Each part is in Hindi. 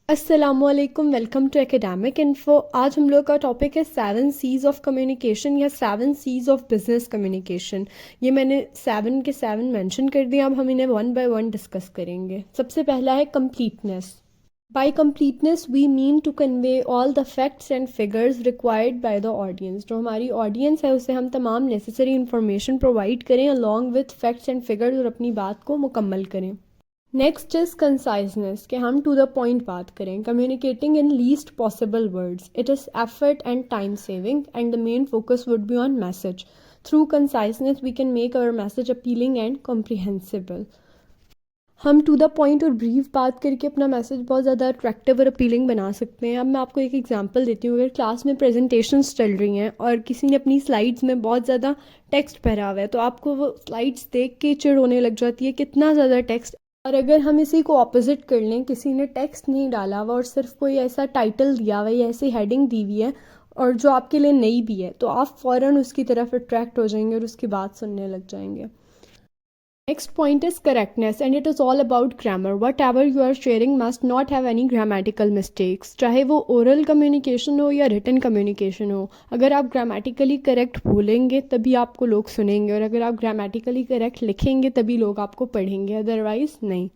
अस्सलामुअलैकुम, वेलकम टू एकेडमिक इन्फो। आज हम लोग का टॉपिक है 7 सीज ऑफ कम्युनिकेशन या 7 सीज ऑफ बिजनेस कम्युनिकेशन। ये मैंने 7 के 7 मेंशन कर दिए। अब हम इन्हें वन बाय वन डिस्कस करेंगे। सबसे पहला है completeness. By completeness we mean to convey all the facts and figures required by the audience. जो हमारी ऑडियंस है उसे हम तमाम नेसेसरी इंफॉर्मेशन प्रोवाइड करें along with facts and figures और अपनी बात को मुकम्मल करें। नेक्स्ट इज कंसाइजनेस, कि हम टू द पॉइंट बात करें। Communicating in least possible words, it is effort and time saving and the main focus would be on message. Through conciseness we can make our message appealing and comprehensible. हम टू द पॉइंट और ब्रीफ बात करके अपना मैसेज बहुत ज़्यादा अट्रैक्टिव और अपीलिंग बना सकते हैं। अब मैं आपको एक एग्जांपल देती हूँ। अगर क्लास में प्रेजेंटेशंस चल रही हैं और किसी ने अपनी स्लाइड्स में बहुत ज़्यादा टेक्स्ट भरा हुआ है, तो आपको वो स्लाइड्स देख के चिढ़ होने लग जाती है, कितना ज़्यादा टेक्स्ट। और अगर हम इसी को ऑपोजिट कर लें, किसी ने टेक्स्ट नहीं डाला हुआ और सिर्फ कोई ऐसा टाइटल दिया हुआ है या ऐसी हेडिंग दी हुई है और जो आपके लिए नई भी है, तो आप फ़ौरन उसकी तरफ अट्रैक्ट हो जाएंगे और उसकी बात सुनने लग जाएंगे। Next point is correctness and it is all about grammar. Whatever you are sharing must not have any grammatical mistakes. चाहे वो oral communication हो या written communication हो, अगर आप grammatically correct बोलेंगे तभी आपको लोग सुनेंगे, और अगर आप grammatically correct लिखेंगे तभी लोग आपको पढ़ेंगे, otherwise नहीं।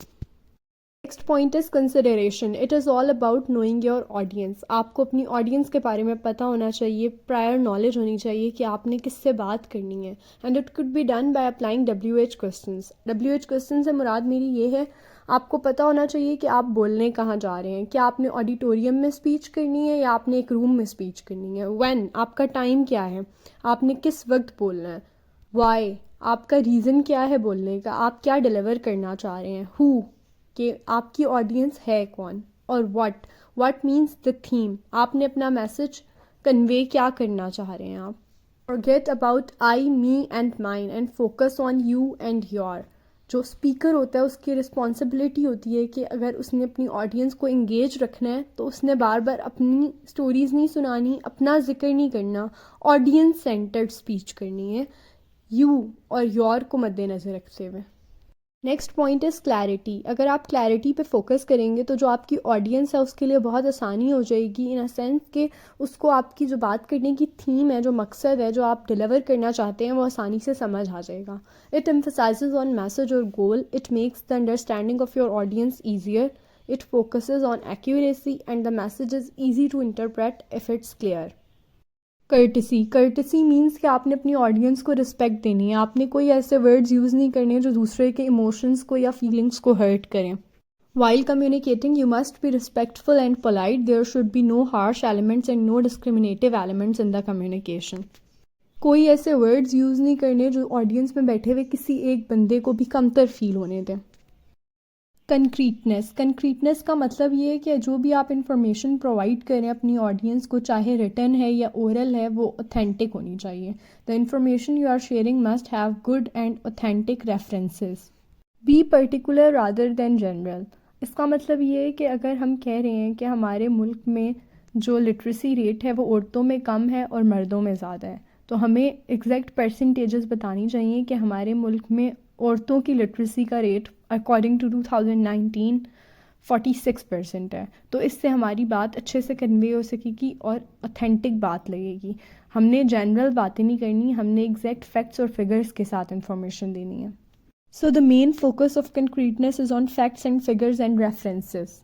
Next point is consideration. It is all about knowing your audience. आपको अपनी ऑडियंस के बारे में पता होना चाहिए, प्रायर नॉलेज होनी चाहिए कि आपने किससे बात करनी है। And it could be done by applying WH questions. WH question से मुराद मेरी ये है, आपको पता होना चाहिए कि आप बोलने कहाँ जा रहे हैं। क्या आपने ऑडिटोरियम में स्पीच करनी है या आपने एक रूम में स्पीच करनी है। व्हेन, आपका टाइम क्या है, आपने किस वक्त बोलना है। वाई, आपका रीज़न क्या है बोलने का, आप क्या डिलीवर करना चाह रहे हैं। हु, कि आपकी ऑडियंस है कौन। और व्हाट मीन्स द थीम, आपने अपना मैसेज कन्वे क्या करना चाह रहे हैं आप। Forget about I, me and mine and focus on you and your. जो स्पीकर होता है उसकी रिस्पॉन्सिबिलिटी होती है कि अगर उसने अपनी ऑडियंस को इंगेज रखना है तो उसने बार बार अपनी स्टोरीज़ नहीं सुनानी, अपना जिक्र नहीं करना, ऑडियंस सेंटर्ड स्पीच करनी है, यू और योर को मद्देनज़र रखते हुए। Next point is clarity. अगर आप क्लैरिटी पे फोकस करेंगे तो जो आपकी ऑडियंस है उसके लिए बहुत आसानी हो जाएगी, इन अ सेंस कि उसको आपकी जो बात करने की थीम है, जो मकसद है, जो आप डिलीवर करना चाहते हैं, वो आसानी से समझ आ जाएगा। इट एम्फसाइजेज ऑन मैसेज और goal. It makes the understanding of your audience easier. It focuses on accuracy and the message is easy to interpret if it's clear. Courtesy means कि आपने अपनी ऑडियंस को रिस्पेक्ट देनी है। आपने कोई ऐसे वर्ड्स यूज़ नहीं करने जो दूसरे के इमोशंस को या फीलिंग्स को हर्ट करें। While communicating you must be respectful and polite. There should be no harsh elements and no discriminative elements in the communication. कोई ऐसे वर्ड्स यूज़ नहीं करने जो ऑडियंस में बैठे हुए किसी एक बंदे को भी कमतर फील होने दें। कंक्रीटनेस का मतलब ये है कि जो भी आप इंफॉर्मेशन प्रोवाइड करें अपनी ऑडियंस को, चाहे रिटन है या ओरल है, वो ऑथेंटिक होनी चाहिए। The information you are sharing must have good and authentic references. Be particular rather than general. इसका मतलब ये है कि अगर हम कह रहे हैं कि हमारे मुल्क में जो लिटरेसी रेट है वो औरतों में कम है और मर्दों में ज़्यादा है, तो हमें एग्जैक्ट परसेंटेजेस बतानी चाहिए कि हमारे मुल्क में औरतों की लिटरेसी का रेट अकॉर्डिंग टू 2019 46% है। तो इससे हमारी बात अच्छे से कन्वे हो सकेगी और ऑथेंटिक बात लगेगी। हमने जनरल बातें नहीं करनी, हमने एग्जैक्ट फैक्ट्स और फिगर्स के साथ इंफॉर्मेशन देनी है। So the main focus of concreteness is on facts and figures and references.